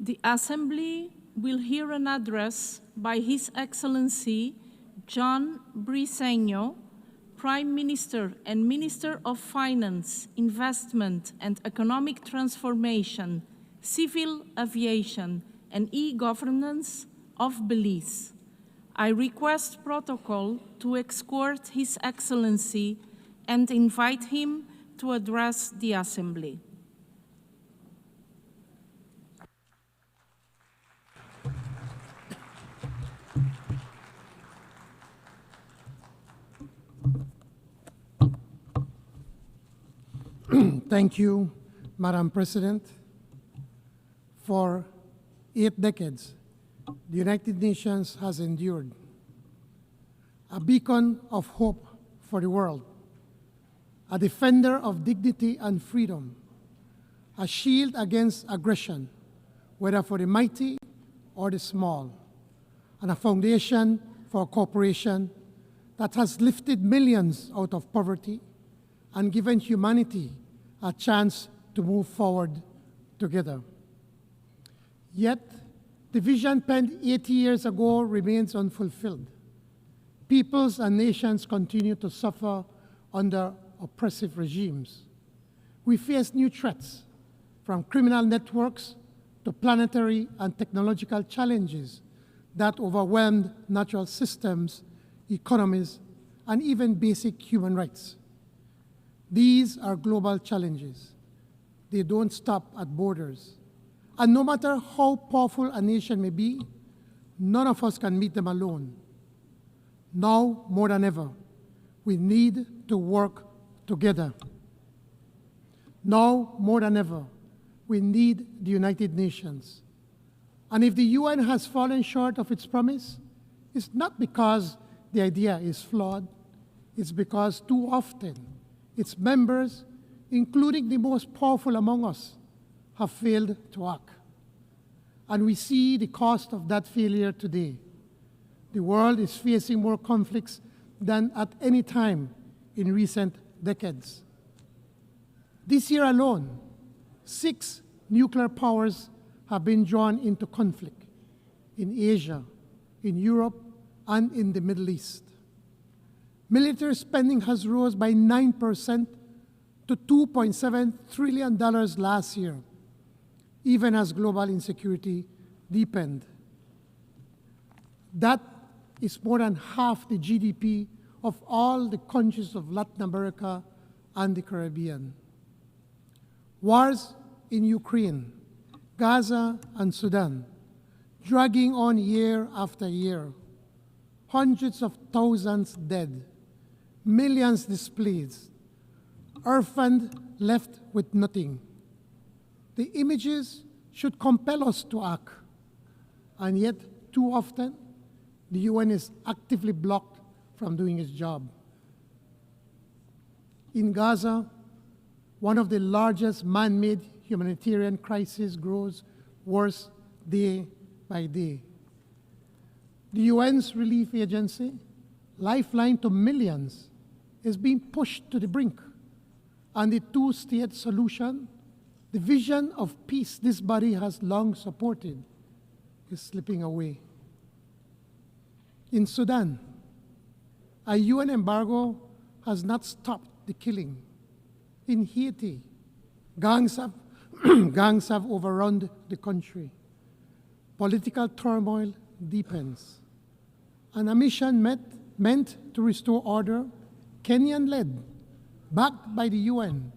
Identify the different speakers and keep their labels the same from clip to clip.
Speaker 1: The Assembly will hear an address by His Excellency John Briceño, Prime Minister and Minister of Finance, Investment and Economic Transformation, Civil Aviation and E-Governance of Belize. I request protocol to escort His Excellency and invite him to address the Assembly.
Speaker 2: Thank you, Madam President. For 8 decades, the United Nations has endured, a beacon of hope for the world, a defender of dignity and freedom, a shield against aggression, whether for the mighty or the small, and a foundation for cooperation that has lifted millions out of poverty and given humanity a chance to move forward together. Yet, the vision penned 80 years ago remains unfulfilled. Peoples and nations continue to suffer under oppressive regimes. We face new threats, from criminal networks to planetary and technological challenges that overwhelmed natural systems, economies, and even basic human rights. These are global challenges. They don't stop at borders. And no matter how powerful a nation may be, none of us can meet them alone. Now, more than ever, we need to work together. Now, more than ever, we need the United Nations. And if the UN has fallen short of its promise, it's not because the idea is flawed. It's because too often its members, including the most powerful among us, have failed to act. And we see the cost of that failure today. The world is facing more conflicts than at any time in recent decades. This year alone, 6 nuclear powers have been drawn into conflict in Asia, in Europe, and in the Middle East. Military spending has rose by 9% to $2.7 trillion last year, even as global insecurity deepened. That is more than half the GDP of all the countries of Latin America and the Caribbean. Wars in Ukraine, Gaza, and Sudan, dragging on year after year. Hundreds of thousands dead, millions displaced, orphaned, left with nothing. The images should compel us to act, and yet too often the UN is actively blocked from doing its job. In Gaza, one of the largest man-made humanitarian crises grows worse day by day. The UN's relief agency, lifeline to millions, is being pushed to the brink, and the two-state solution, the vision of peace this body has long supported, is slipping away. In Sudan, a UN embargo has not stopped the killing. In Haiti, gangs have overrun the country. Political turmoil deepens. And a mission meant to restore order, Kenyan-led, backed by the UN,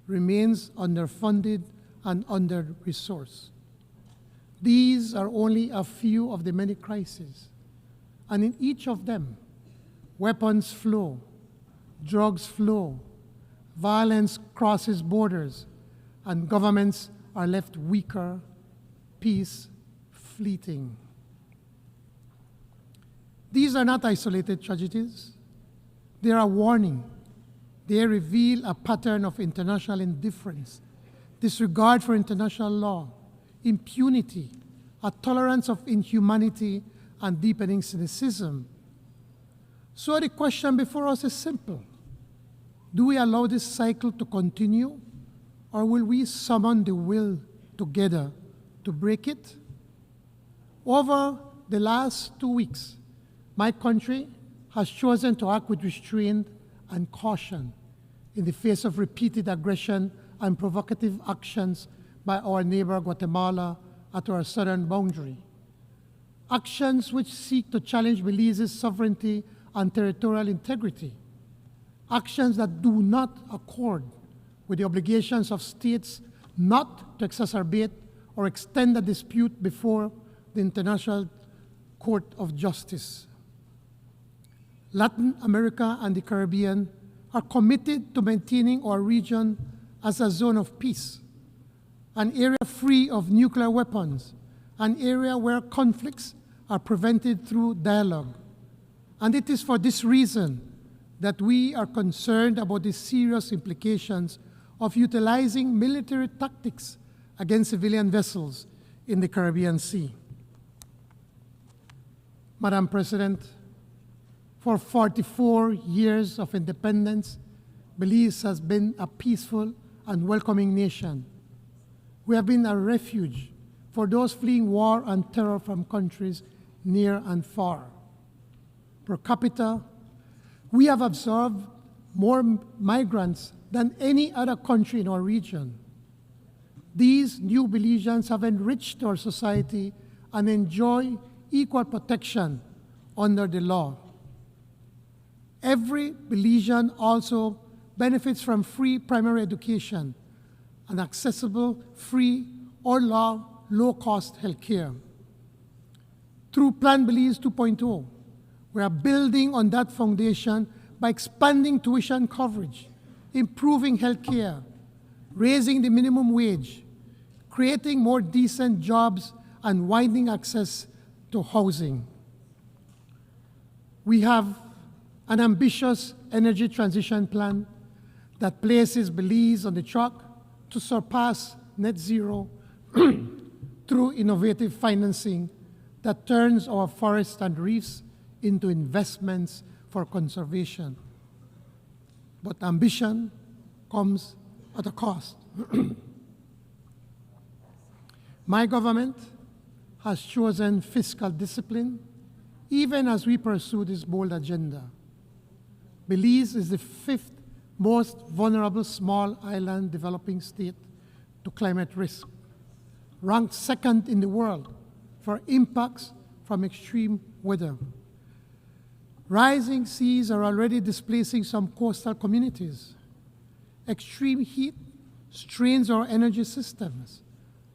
Speaker 2: remains underfunded and under-resourced. These are only a few of the many crises. And in each of them, weapons flow, drugs flow, violence crosses borders, and governments are left weaker, peace fleeting. These are not isolated tragedies. They are a warning. They reveal a pattern of international indifference, disregard for international law, impunity, a tolerance of inhumanity, and deepening cynicism. So the question before us is simple. Do we allow this cycle to continue, or will we summon the will together to break it. Over the last 2 weeks, my country has chosen to act with restraint and caution in the face of repeated aggression and provocative actions by our neighbor Guatemala at our southern boundary. Actions which seek to challenge Belize's sovereignty and territorial integrity. Actions that do not accord with the obligations of states not to exacerbate or extend the dispute before the International Court of Justice. Latin America and the Caribbean are committed to maintaining our region as a zone of peace, an area free of nuclear weapons, an area where conflicts are prevented through dialogue. And it is for this reason that we are concerned about the serious implications of utilizing military tactics against civilian vessels in the Caribbean Sea. Madam President, for 44 years of independence, Belize has been a peaceful and welcoming nation. We have been a refuge for those fleeing war and terror from countries near and far. Per capita, we have absorbed more migrants than any other country in our region. These new Belizeans have enriched our society and enjoy equal protection under the law. Every Belizean also benefits from free primary education and accessible, free, or low-cost health care. Through Plan Belize 2.0, we are building on that foundation by expanding tuition coverage, improving health care, raising the minimum wage, creating more decent jobs, and widening access to housing. We have an ambitious energy transition plan that places Belize on the track to surpass net zero through innovative financing that turns our forests and reefs into investments for conservation. But ambition comes at a cost. My government has chosen fiscal discipline even as we pursue this bold agenda. Belize is the 5th most vulnerable small island developing state to climate risk, ranked 2nd in the world for impacts from extreme weather. Rising seas are already displacing some coastal communities. Extreme heat strains our energy systems,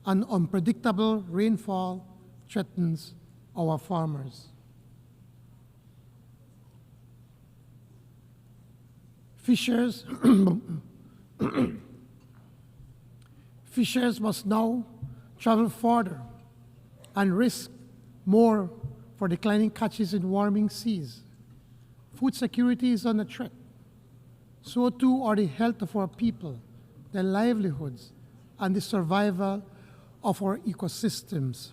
Speaker 2: and unpredictable rainfall threatens our farmers. Fishers must now travel farther and risk more for declining catches in warming seas. Food security is under threat. So too are the health of our people, their livelihoods, and the survival of our ecosystems.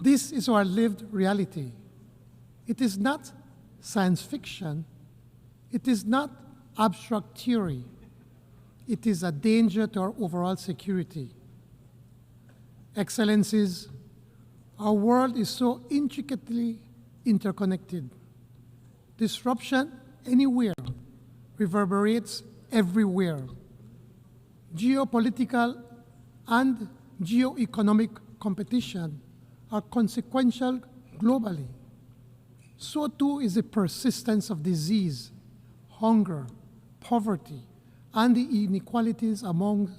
Speaker 2: This is our lived reality. It is not science fiction. It is not abstract theory. It is a danger to our overall security. Excellencies, our world is so intricately interconnected. Disruption anywhere reverberates everywhere. Geopolitical and geoeconomic competition are consequential globally. So too is the persistence of disease, hunger, poverty, and the inequalities among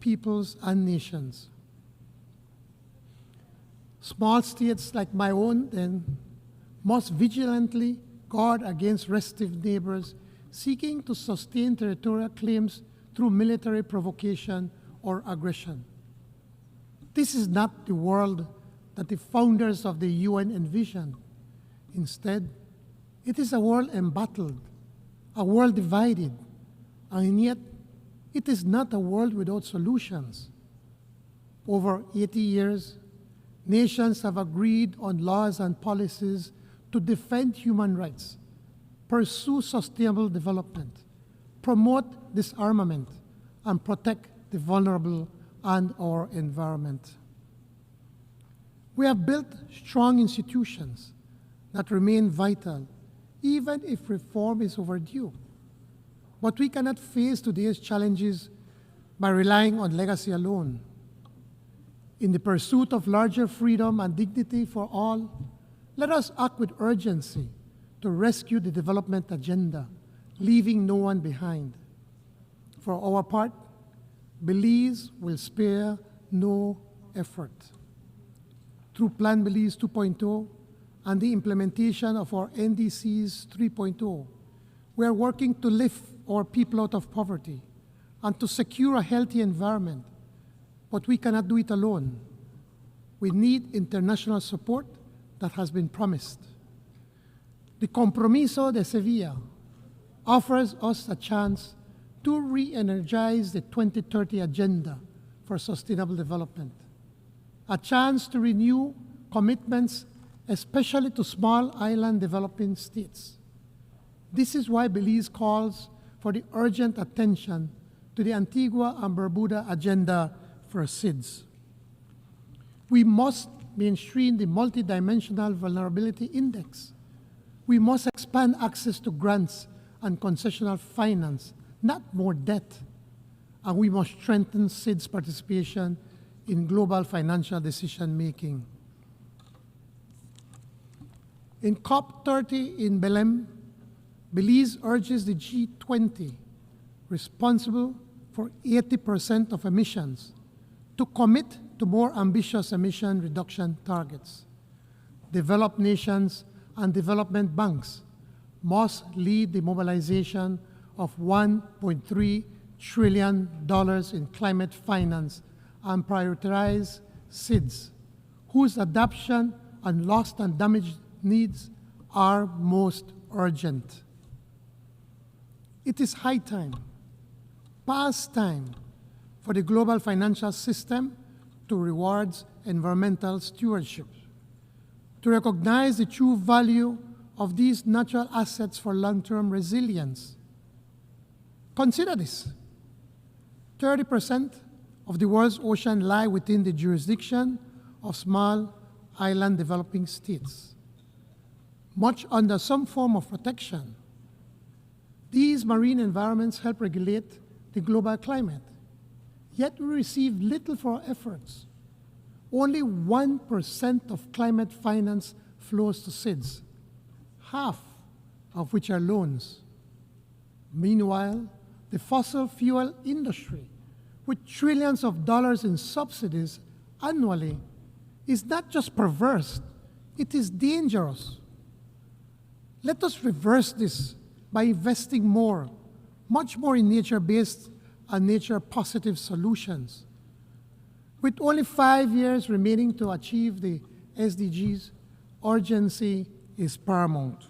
Speaker 2: peoples and nations. Small states like my own, then, must vigilantly guard against restive neighbors seeking to sustain territorial claims through military provocation or aggression. This is not the world that the founders of the UN envisioned. Instead, it is a world embattled, a world divided, and yet it is not a world without solutions. Over 80 years, nations have agreed on laws and policies to defend human rights, pursue sustainable development, promote disarmament, and protect the vulnerable and our environment. We have built strong institutions that remain vital, even if reform is overdue. But we cannot face today's challenges by relying on legacy alone. In the pursuit of larger freedom and dignity for all, let us act with urgency to rescue the development agenda, leaving no one behind. For our part, Belize will spare no effort. Through Plan Belize 2.0 and the implementation of our NDCs 3.0, we are working to lift our people out of poverty and to secure a healthy environment. But we cannot do it alone. We need international support that has been promised. The Compromiso de Sevilla offers us a chance to re-energize the 2030 Agenda for Sustainable Development, a chance to renew commitments, especially to small island developing states. This is why Belize calls for the urgent attention to the Antigua and Barbuda Agenda for SIDS. We must mainstream the Multidimensional Vulnerability Index. We must expand access to grants and concessional finance, not more debt. And we must strengthen SIDS participation in global financial decision-making. In COP30 in Belém, Belize urges the G20, responsible for 80% of emissions, to commit to more ambitious emission reduction targets. Developed nations and development banks must lead the mobilization of $1.3 trillion in climate finance and prioritize SIDS, whose adoption and lost and damaged needs are most urgent. It is high time, past time, for the global financial system to reward environmental stewardship, to recognize the true value of these natural assets for long-term resilience. Consider this. 30% of the world's ocean lie within the jurisdiction of small island developing states, much under some form of protection. These marine environments help regulate the global climate, yet we receive little for our efforts. Only 1% of climate finance flows to SIDS, half of which are loans. Meanwhile, the fossil fuel industry, with trillions of dollars in subsidies annually, is not just perverse, it is dangerous. Let us reverse this by investing more, much more in nature-based and nature-positive solutions. With only 5 years remaining to achieve the SDGs, urgency is paramount.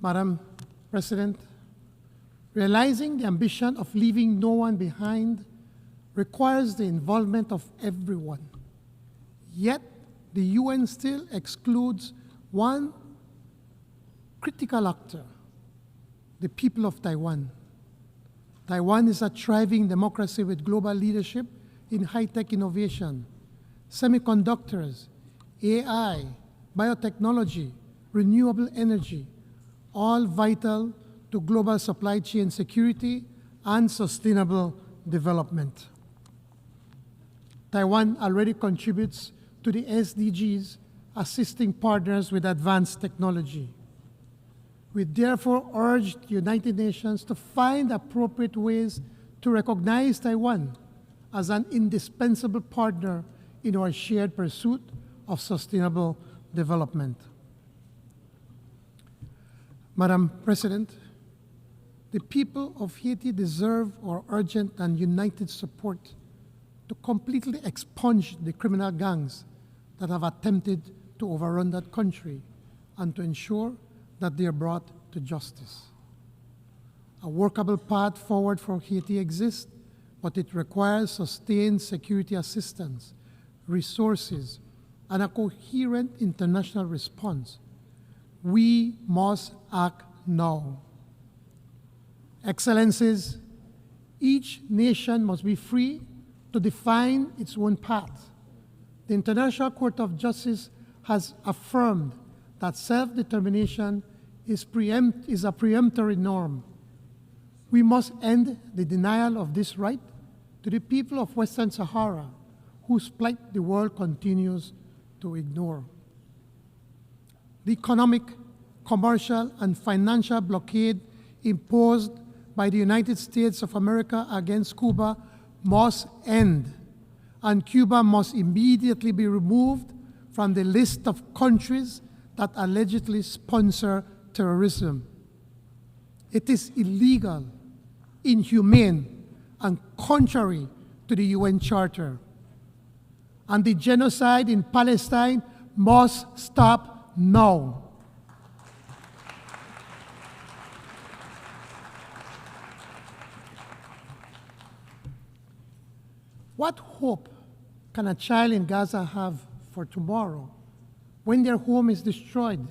Speaker 2: Madam President, realizing the ambition of leaving no one behind requires the involvement of everyone. Yet, the UN still excludes one critical actor, the people of Taiwan. Taiwan is a thriving democracy with global leadership in high-tech innovation, semiconductors, AI, biotechnology, renewable energy, all vital to global supply chain security and sustainable development. Taiwan already contributes to the SDGs, assisting partners with advanced technology. We therefore urge the United Nations to find appropriate ways to recognize Taiwan as an indispensable partner in our shared pursuit of sustainable development. Madam President, the people of Haiti deserve our urgent and united support to completely expunge the criminal gangs that have attempted to overrun that country and to ensure that they are brought to justice. A workable path forward for Haiti exists, but it requires sustained security assistance, resources, and a coherent international response. We must act now. Excellencies, Each nation must be free to define its own path. The International Court of Justice has affirmed that self-determination is a preemptory norm. We must end the denial of this right to the people of Western Sahara, whose plight the world continues to ignore. The economic, commercial, and financial blockade imposed by the United States of America against Cuba must end, and Cuba must immediately be removed from the list of countries that allegedly sponsor terrorism. It is illegal, inhumane, and contrary to the UN Charter. And the genocide in Palestine must stop now. What hope can a child in Gaza have for tomorrow when their home is destroyed,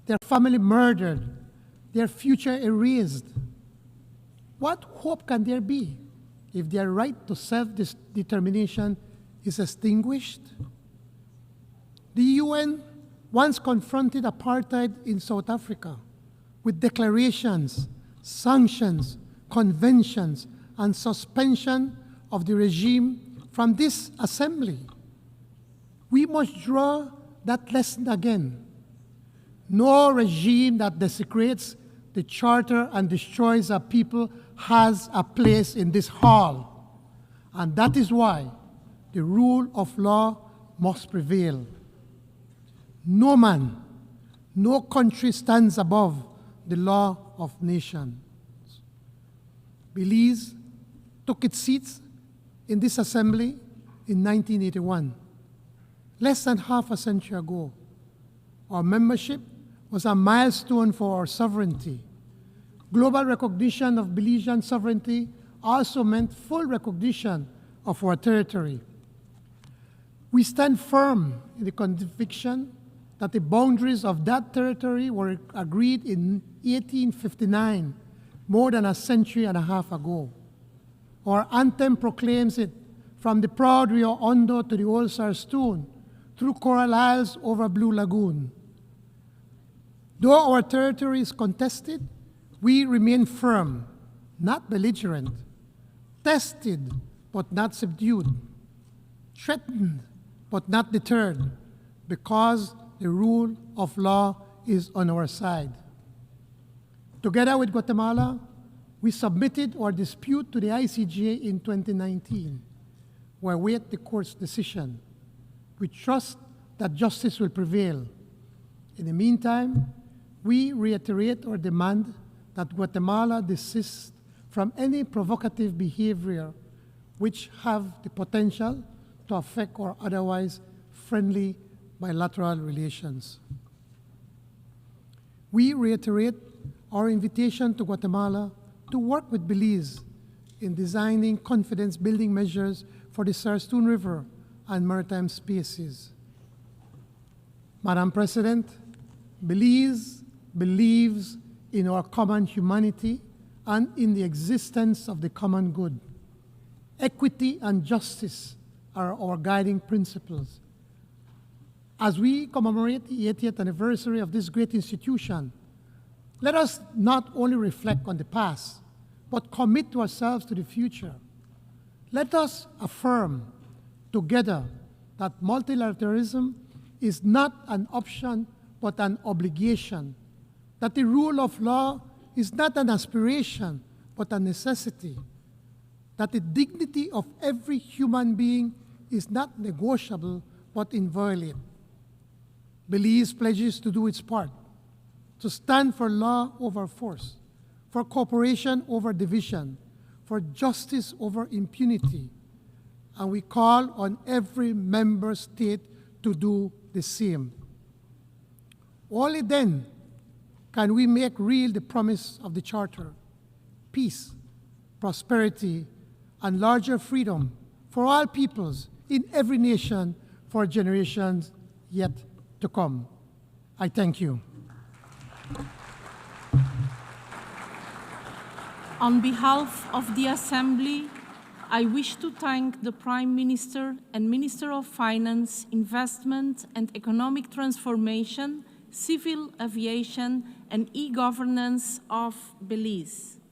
Speaker 2: their family murdered, their future erased? What hope can there be if their right to self-determination is extinguished? The UN once confronted apartheid in South Africa with declarations, sanctions, conventions, and suspension of the regime from this assembly. We must draw that lesson again. No regime that desecrates the Charter and destroys our people has a place in this hall. And that is why the rule of law must prevail. No man, no country stands above the law of nations. Belize took its seats in this assembly in 1981, less than half a century ago. Our membership was a milestone for our sovereignty. Global recognition of Belizean sovereignty also meant full recognition of our territory. We stand firm in the conviction that the boundaries of that territory were agreed in 1859, more than a century and a half ago. Our anthem proclaims it, from the proud Rio Hondo to the old Sarstone, through Coral Isles over Blue Lagoon. Though our territory is contested, we remain firm, not belligerent, tested but not subdued, threatened but not deterred, because the rule of law is on our side. Together with Guatemala, we submitted our dispute to the ICJ in 2019. We await the court's decision. We trust that justice will prevail. In the meantime, we reiterate our demand that Guatemala desist from any provocative behavior which have the potential to affect our otherwise friendly bilateral relations. We reiterate our invitation to Guatemala to work with Belize in designing confidence-building measures for the Sarstone River and maritime spaces. Madam President, Belize believes in our common humanity and in the existence of the common good. Equity and justice are our guiding principles. As we commemorate the 80th anniversary of this great institution, let us not only reflect on the past, but commit to ourselves to the future. Let us affirm together that multilateralism is not an option, but an obligation, that the rule of law is not an aspiration, but a necessity, that the dignity of every human being is not negotiable, but inviolate. Belize pledges to do its part, to stand for law over force, for cooperation over division, for justice over impunity, and we call on every member state to do the same. Only then can we make real the promise of the Charter: peace, prosperity, and larger freedom for all peoples in every nation for generations yet to come. I thank you.
Speaker 1: On behalf of the Assembly, I wish to thank the Prime Minister and Minister of Finance, Investment and Economic Transformation, Civil Aviation and E-Governance of Belize.